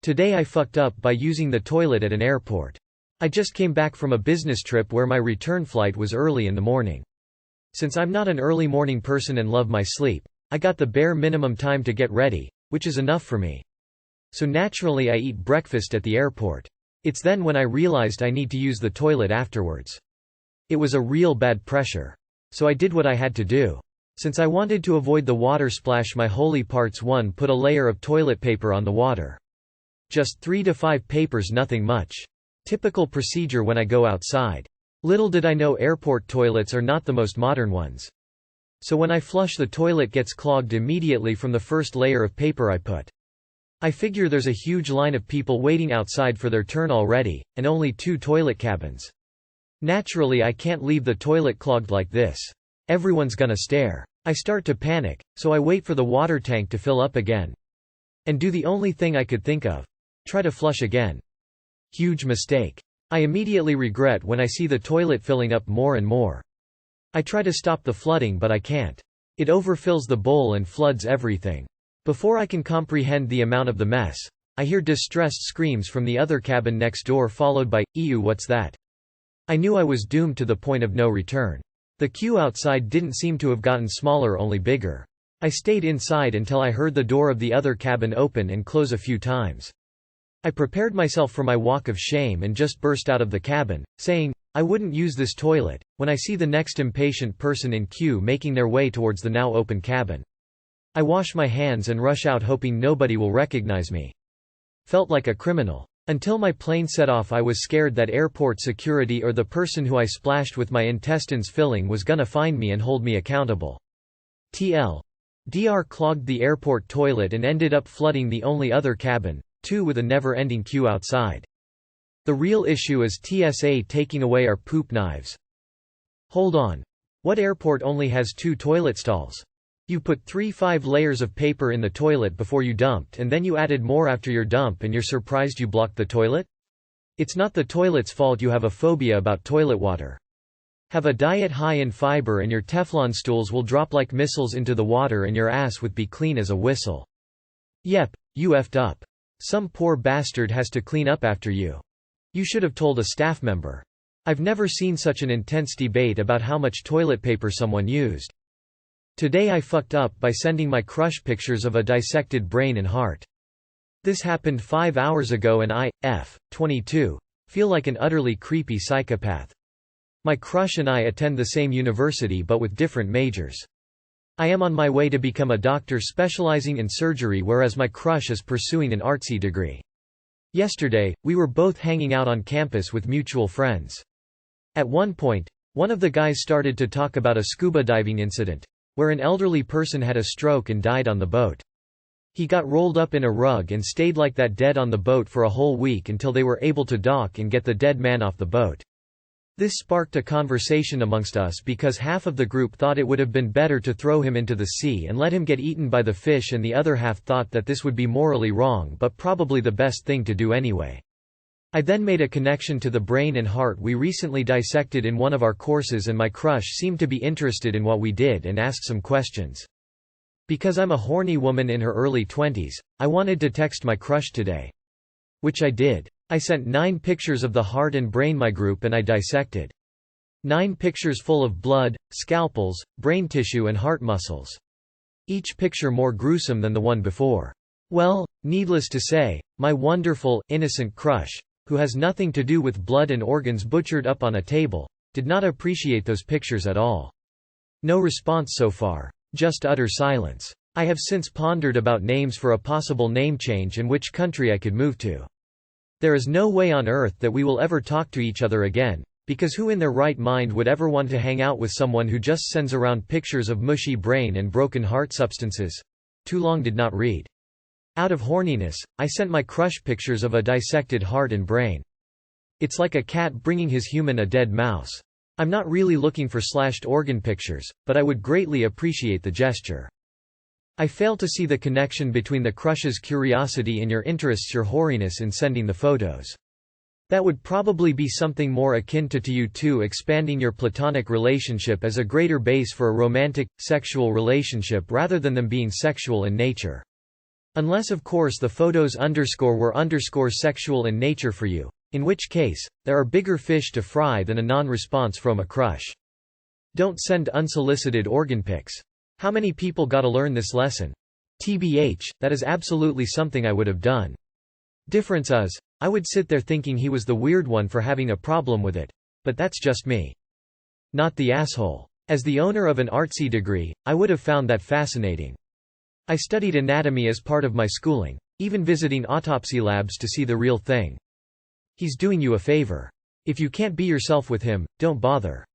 Today I fucked up by using the toilet at an airport. I just came back from a business trip where my return flight was early in the morning. Since I'm not an early morning person and love my sleep, I got the bare minimum time to get ready, which is enough for me. So naturally I eat breakfast at the airport. It's then when I realized I need to use the toilet afterwards. It was a real bad pressure. So I did what I had to do. Since I wanted to avoid the water splash my holy parts, one put a layer of toilet paper on the water. Just 3 to 5 papers, nothing much. Typical procedure when I go outside. Little did I know airport toilets are not the most modern ones. So when I flush, the toilet gets clogged immediately from the first layer of paper I put. I figure there's a huge line of people waiting outside for their turn already, and only 2 toilet cabins. Naturally I can't leave the toilet clogged like this. Everyone's gonna stare. I start to panic, so I wait for the water tank to fill up again. And do the only thing I could think of. Try to flush again. Huge mistake. I immediately regret when I see the toilet filling up more and more. I try to stop the flooding but I can't. It overfills the bowl and floods everything. Before I can comprehend the amount of the mess, I hear distressed screams from the other cabin next door, followed by, "Ew, what's that?" I knew I was doomed to the point of no return. The queue outside didn't seem to have gotten smaller, only bigger. I stayed inside until I heard the door of the other cabin open and close a few times. I prepared myself for my walk of shame and just burst out of the cabin, saying, "I wouldn't use this toilet," when I see the next impatient person in queue making their way towards the now open cabin. I wash my hands and rush out, hoping nobody will recognize me. Felt like a criminal. Until my plane set off, I was scared that airport security or the person who I splashed with my intestines filling was gonna find me and hold me accountable. TLDR clogged the airport toilet and ended up flooding the only other cabin, too, with a never-ending queue outside. The real issue is TSA taking away our poop knives. Hold on. What airport only has 2 toilet stalls? You put 3-5 layers of paper in the toilet before you dumped, and then you added more after your dump, and you're surprised you blocked the toilet? It's not the toilet's fault you have a phobia about toilet water. Have a diet high in fiber and your Teflon stools will drop like missiles into the water and your ass would be clean as a whistle. Yep, you effed up. Some poor bastard has to clean up after you. You should have told a staff member. I've never seen such an intense debate about how much toilet paper someone used. Today I fucked up by sending my crush pictures of a dissected brain and heart. This happened 5 hours ago and I, 22, feel like an utterly creepy psychopath. My crush and I attend the same university but with different majors. I am on my way to become a doctor specializing in surgery, whereas my crush is pursuing an artsy degree. Yesterday, we were both hanging out on campus with mutual friends. At one point, one of the guys started to talk about a scuba diving incident, where an elderly person had a stroke and died on the boat. He got rolled up in a rug and stayed like that dead on the boat for a whole week until they were able to dock and get the dead man off the boat. This sparked a conversation amongst us because half of the group thought it would have been better to throw him into the sea and let him get eaten by the fish, and the other half thought that this would be morally wrong but probably the best thing to do anyway. I then made a connection to the brain and heart we recently dissected in one of our courses, and my crush seemed to be interested in what we did and asked some questions. Because I'm a horny woman in her early 20s, I wanted to text my crush today. Which I did. I sent 9 pictures of the heart and brain my group and I dissected. 9 pictures full of blood, scalpels, brain tissue and heart muscles. Each picture more gruesome than the one before. Well, needless to say, my wonderful, innocent crush, who has nothing to do with blood and organs butchered up on a table, did not appreciate those pictures at all. No response so far. Just utter silence. I have since pondered about names for a possible name change and which country I could move to. There is no way on earth that we will ever talk to each other again, because who in their right mind would ever want to hang out with someone who just sends around pictures of mushy brain and broken heart substances? Too long did not read. Out of horniness, I sent my crush pictures of a dissected heart and brain. It's like a cat bringing his human a dead mouse. I'm not really looking for slashed organ pictures, but I would greatly appreciate the gesture. I fail to see the connection between the crush's curiosity and your interests, your hoariness in sending the photos. That would probably be something more akin to you two expanding your platonic relationship as a greater base for a romantic, sexual relationship rather than them being sexual in nature. Unless of course the photos were sexual in nature for you, in which case, there are bigger fish to fry than a non-response from a crush. Don't send unsolicited organ pics. How many people gotta learn this lesson? TBH, that is absolutely something I would have done. Difference is, I would sit there thinking he was the weird one for having a problem with it. But that's just me. Not the asshole. As the owner of an artsy degree, I would have found that fascinating. I studied anatomy as part of my schooling, even visiting autopsy labs to see the real thing. He's doing you a favor. If you can't be yourself with him, don't bother.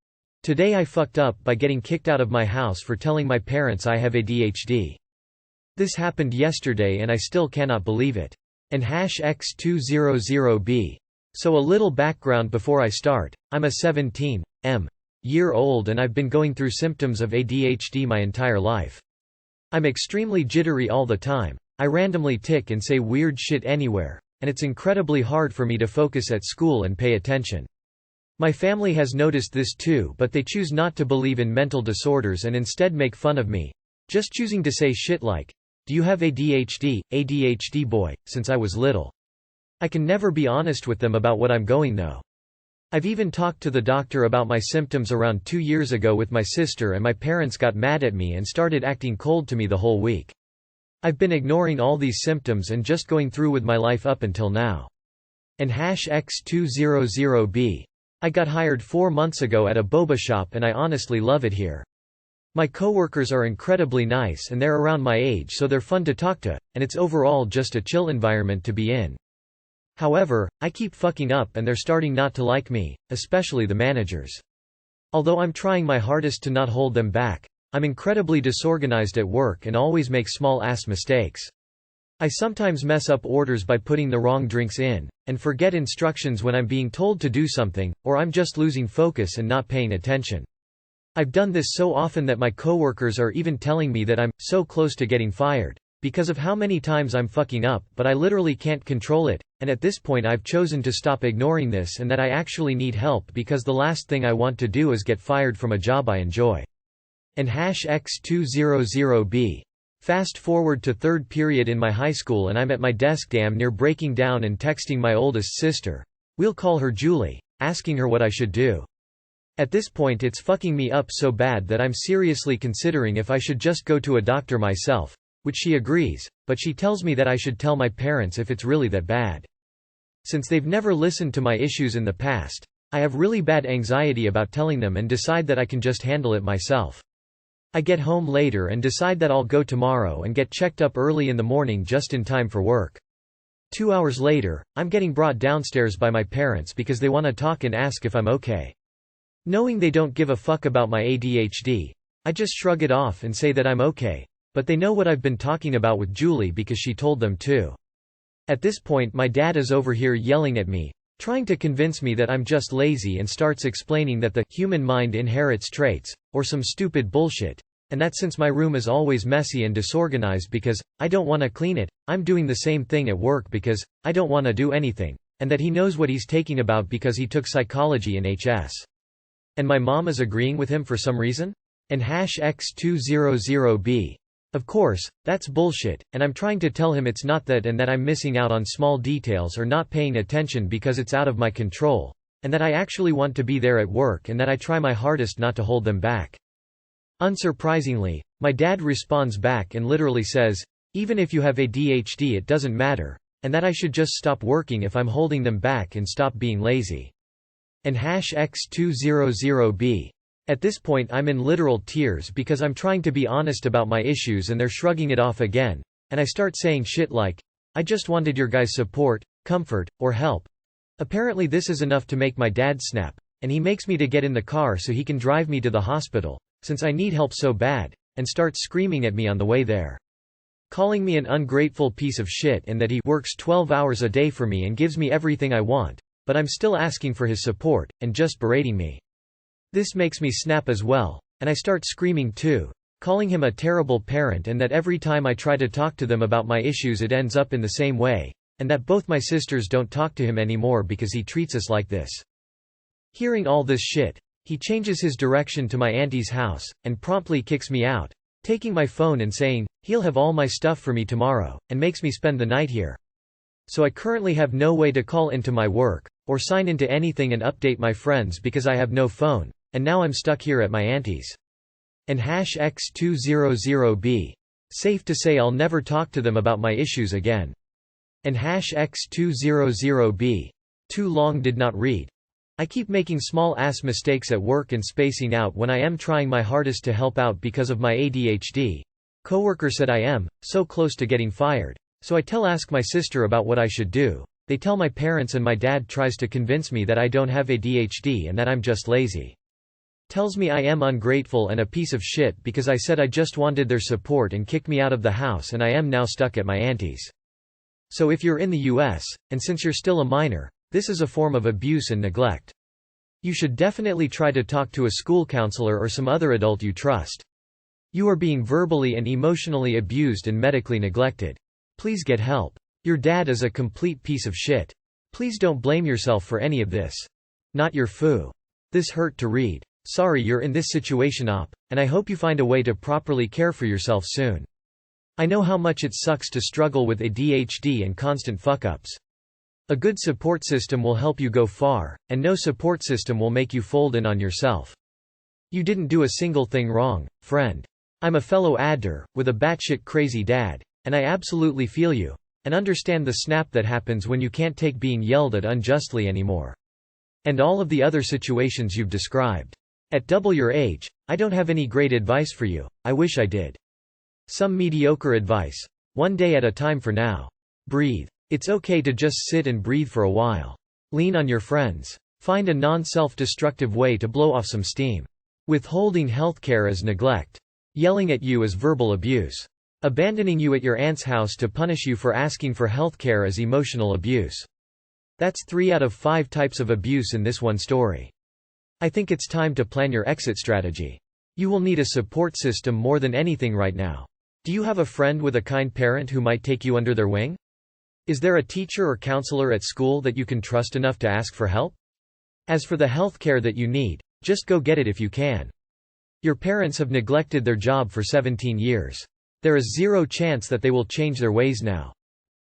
Today I fucked up by getting kicked out of my house for telling my parents I have ADHD. This happened yesterday and I still cannot believe it. And #X200B. So a little background before I start, I'm a 17-year-old and I've been going through symptoms of ADHD my entire life. I'm extremely jittery all the time, I randomly tick and say weird shit anywhere, and it's incredibly hard for me to focus at school and pay attention. My family has noticed this too, but they choose not to believe in mental disorders and instead make fun of me, just choosing to say shit like, "Do you have ADHD, ADHD boy," since I was little. I can never be honest with them about what I'm going through. I've even talked to the doctor about my symptoms around 2 years ago with my sister, and my parents got mad at me and started acting cold to me the whole week. I've been ignoring all these symptoms and just going through with my life up until now. And #X200B. I got hired 4 months ago at a boba shop and I honestly love it here. My coworkers are incredibly nice and they're around my age, so they're fun to talk to, and it's overall just a chill environment to be in. However, I keep fucking up and they're starting not to like me, especially the managers. Although I'm trying my hardest to not hold them back, I'm incredibly disorganized at work and always make small-ass mistakes. I sometimes mess up orders by putting the wrong drinks in, and forget instructions when I'm being told to do something, or I'm just losing focus and not paying attention. I've done this so often that my coworkers are even telling me that I'm so close to getting fired because of how many times I'm fucking up, but I literally can't control it, and at this point I've chosen to stop ignoring this and that I actually need help because the last thing I want to do is get fired from a job I enjoy. And #X200B. Fast forward to third period in my high school and I'm at my desk damn near breaking down and texting my oldest sister, we'll call her Julie, asking her what I should do. At this point it's fucking me up so bad that I'm seriously considering if I should just go to a doctor myself, which she agrees, but she tells me that I should tell my parents if it's really that bad. Since they've never listened to my issues in the past, I have really bad anxiety about telling them and decide that I can just handle it myself. I get home later and decide that I'll go tomorrow and get checked up early in the morning just in time for work. 2 hours later, I'm getting brought downstairs by my parents because they want to talk and ask if I'm okay. Knowing they don't give a fuck about my ADHD, I just shrug it off and say that I'm okay, but they know what I've been talking about with Julie because she told them to. At this point my dad is over here yelling at me, trying to convince me that I'm just lazy, and starts explaining that the human mind inherits traits, or some stupid bullshit, and that since my room is always messy and disorganized because I don't want to clean it, I'm doing the same thing at work because I don't want to do anything, and that he knows what he's taking about because he took psychology in HS. And my mom is agreeing with him for some reason? And #X200B. Of course, that's bullshit, and I'm trying to tell him it's not that, and that I'm missing out on small details or not paying attention because it's out of my control, and that I actually want to be there at work and that I try my hardest not to hold them back. Unsurprisingly, my dad responds back and literally says, even if you have ADHD it doesn't matter, and that I should just stop working if I'm holding them back and stop being lazy. And #X200B. At this point I'm in literal tears because I'm trying to be honest about my issues and they're shrugging it off again, and I start saying shit like, I just wanted your guys' support, comfort, or help. Apparently this is enough to make my dad snap, and he makes me to get in the car so he can drive me to the hospital, since I need help so bad, and starts screaming at me on the way there. Calling me an ungrateful piece of shit and that he works 12 hours a day for me and gives me everything I want, but I'm still asking for his support, and just berating me. This makes me snap as well, and I start screaming too, calling him a terrible parent and that every time I try to talk to them about my issues it ends up in the same way, and that both my sisters don't talk to him anymore because he treats us like this. Hearing all this shit, he changes his direction to my auntie's house, and promptly kicks me out, taking my phone and saying, "He'll have all my stuff for me tomorrow," and makes me spend the night here. So I currently have no way to call into my work, or sign into anything and update my friends because I have no phone, and now I'm stuck here at my auntie's. And #X200B. Safe to say I'll never talk to them about my issues again. And #X200B. Too long did not read. I keep making small-ass mistakes at work and spacing out when I am trying my hardest to help out because of my ADHD. Coworker said I am so close to getting fired. So I ask my sister about what I should do. They tell my parents and my dad tries to convince me that I don't have ADHD and that I'm just lazy. Tells me I am ungrateful and a piece of shit because I said I just wanted their support and kicked me out of the house and I am now stuck at my auntie's. So if you're in the US, and since you're still a minor, this is a form of abuse and neglect. You should definitely try to talk to a school counselor or some other adult you trust. You are being verbally and emotionally abused and medically neglected. Please get help. Your dad is a complete piece of shit. Please don't blame yourself for any of this. Not your foo. This hurt to read. Sorry you're in this situation and I hope you find a way to properly care for yourself soon. I know how much it sucks to struggle with ADHD and constant fuck-ups. A good support system will help you go far, and no support system will make you fold in on yourself. You didn't do a single thing wrong, friend. I'm a fellow adder, with a batshit crazy dad, and I absolutely feel you, and understand the snap that happens when you can't take being yelled at unjustly anymore. And all of the other situations you've described. At double your age, I don't have any great advice for you, I wish I did. Some mediocre advice. One day at a time for now. Breathe. It's okay to just sit and breathe for a while. Lean on your friends. Find a non-self-destructive way to blow off some steam. Withholding healthcare is neglect. Yelling at you is verbal abuse. Abandoning you at your aunt's house to punish you for asking for healthcare is emotional abuse. That's 3 out of 5 types of abuse in this one story. I think it's time to plan your exit strategy. You will need a support system more than anything right now. Do you have a friend with a kind parent who might take you under their wing? Is there a teacher or counselor at school that you can trust enough to ask for help? As for the health care that you need, just go get it if you can. Your parents have neglected their job for 17 years. There is zero chance that they will change their ways now.